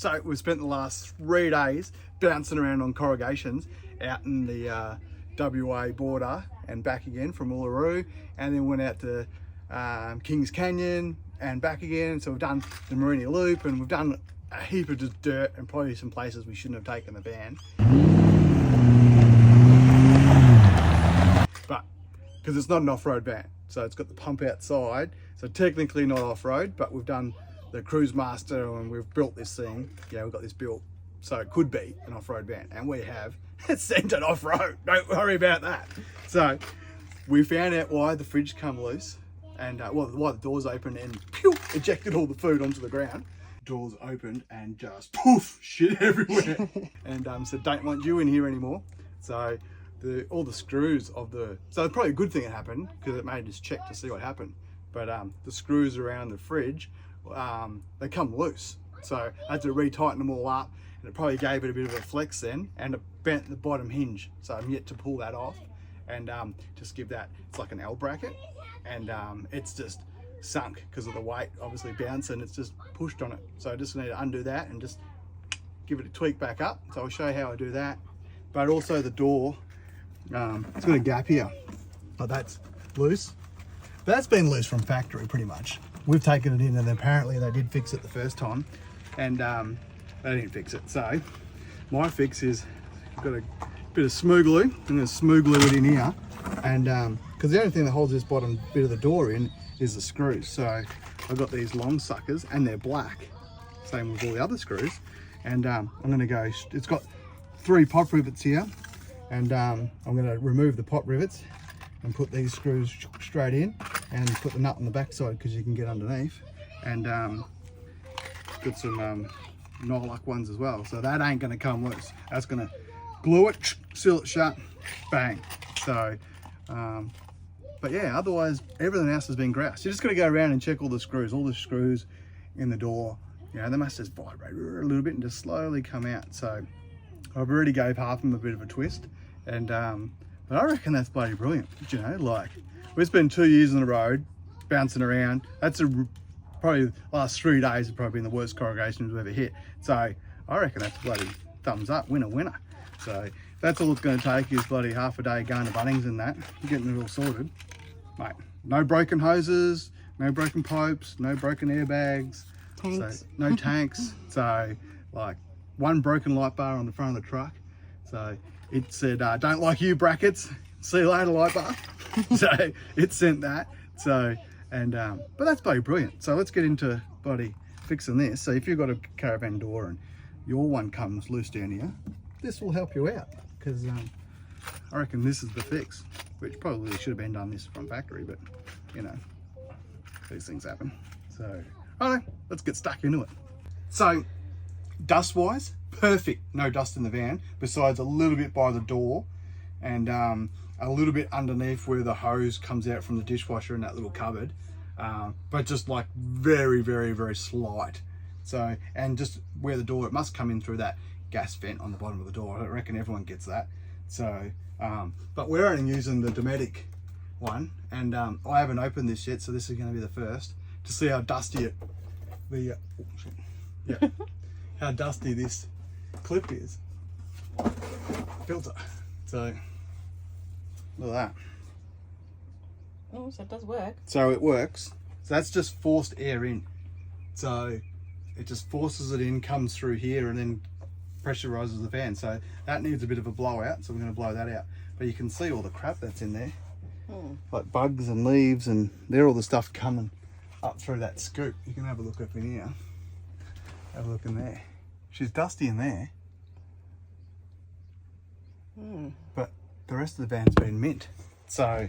So we've spent the last 3 days bouncing around on corrugations out in the WA border and back again from Uluru, and then went out to Kings Canyon and back again. So we've done the Marini Loop, and we've done a heap of just dirt and probably some places we shouldn't have taken the van. But because it's not an off-road van, so it's got the pump outside, so technically not off-road, but we've done the Cruise Master and we've built this thing. Yeah, we've got this built so it could be an off-road van, and we have sent it off-road. Don't worry about that. So we found out why the fridge come loose, and why the doors open and pew, ejected all the food onto the ground. Doors opened and just poof, shit everywhere. And said, don't want you in here anymore. So all the screws of so it's probably a good thing it happened, because it made us check to see what happened. But the screws around the fridge, they come loose. So I had to retighten them all up, and it probably gave it a bit of a flex then, and it bent the bottom hinge. So I'm yet to pull that off and just give that, it's like an L bracket, and it's just sunk because of the weight obviously bouncing, it's just pushed on it. So I just need to undo that and just give it a tweak back up. So I'll show you how I do that. But also the door, it's got a gap here, but that's loose. But that's been loose from factory pretty much. We've taken it in, and apparently they did fix it the first time, and they didn't fix it. So my fix is, I've got a bit of smooth glue. I'm going to smooth glue it in here, and because the only thing that holds this bottom bit of the door in is the screws. So I've got these long suckers, and they're black, same with all the other screws. And I'm going to go, it's got 3 pop rivets here, and I'm going to remove the pop rivets and put these screws straight in, and put the nut on the back side because you can get underneath, and got some Nylock ones as well. So that ain't going to come loose. That's going to glue it, seal it shut, bang. So but yeah, otherwise everything else has been groused. You're just going to go around and check all the screws in the door. You know, they must just vibrate a little bit and just slowly come out. So I've already gave half of them a bit of a twist, and but I reckon that's bloody brilliant. You know, like, we've spent 2 years on the road bouncing around. That's probably the last 3 days have probably been the worst corrugation we've ever hit. So I reckon that's bloody thumbs up, winner. So that's all it's going to take is bloody half a day going to Bunnings and that, getting it all sorted. Mate, no broken hoses, no broken pipes, no broken airbags, tanks. So, no tanks. So like, 1 broken light bar on the front of the truck. So it said, don't like you brackets, see you later light bar. So it sent that. So, and but that's bloody brilliant. So let's get into bloody fixing this. So if you've got a caravan door and your one comes loose down here, this will help you out, because I reckon this is the fix, which probably should have been done this from factory, but you know, these things happen. So alright, let's get stuck into it. So dust wise, perfect, no dust in the van, besides a little bit by the door, and a little bit underneath where the hose comes out from the dishwasher in that little cupboard, but just like very slight. So, and just where the door, it must come in through that gas vent on the bottom of the door. I reckon everyone gets that. So but we're only using the Dometic one, and I haven't opened this yet, so this is going to be the first to see how dusty how dusty this clip is. Filter. So look at that. Oh, so it does work. So it works. So that's just forced air in. So it just forces it in, comes through here, and then pressurizes the fan. So that needs a bit of a blowout, so we're going to blow that out. But you can see all the crap that's in there, like bugs and leaves, and they're all the stuff coming up through that scoop. You can have a look up in here. Have a look in there. She's dusty in there. But the rest of the van's been mint. So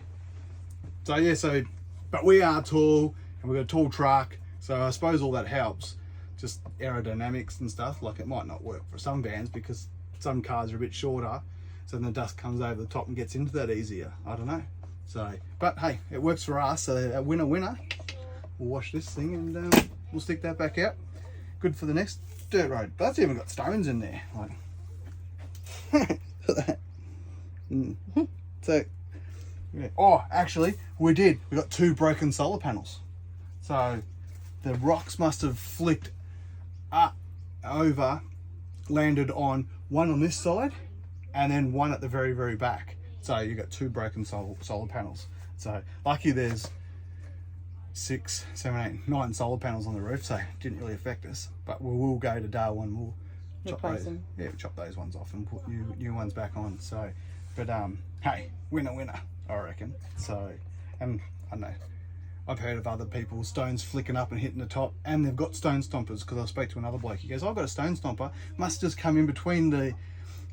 yeah, but we are tall, and we've got a tall truck, so I suppose all that helps. Just aerodynamics and stuff. Like, it might not work for some vans because some cars are a bit shorter, so then the dust comes over the top and gets into that easier. I don't know. So, but hey, it works for us. So a winner. We'll wash this thing, and we'll stick that back out. Good for the next dirt road. But that's even got stones in there. Like, look at that. So, yeah. Oh, actually, we got 2 broken solar panels. So the rocks must have flicked up over, landed on one on this side and then one at the very, very back. So you got 2 broken solar panels. So lucky there's 6, 7, 8, 9 solar panels on the roof, so it didn't really affect us. But we will go to Darwin, we'll Replace them. Yeah, chop those ones off and put new ones back on. So, but hey, winner, I reckon. So, and I don't know, I've heard of other people stones flicking up and hitting the top, and they've got stone stompers. Because I spoke to another bloke, he goes, "I've got a stone stomper, must just come in between the,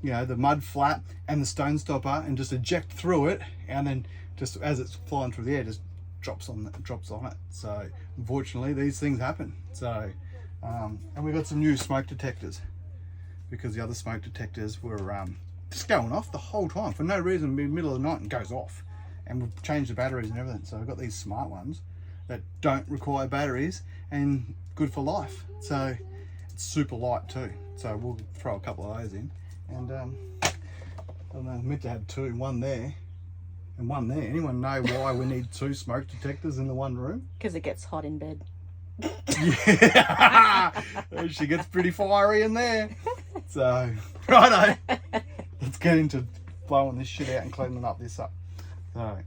you know, the mud flat and the stone stopper and just eject through it, and then just as it's flying through the air, just drops on it." So unfortunately, these things happen. So, and we got some new smoke detectors, because the other smoke detectors were just going off the whole time for no reason, in the middle of the night, and goes off. And we've changed the batteries and everything. So I've got these smart ones that don't require batteries and good for life. So it's super light too. So we'll throw a couple of those in. And I don't know, meant to have 2, one there and one there. Anyone know why we need 2 smoke detectors in the one room? Because it gets hot in bed. Yeah, she gets pretty fiery in there. So, righto, let's get into blowing this shit out and cleaning up this up. So.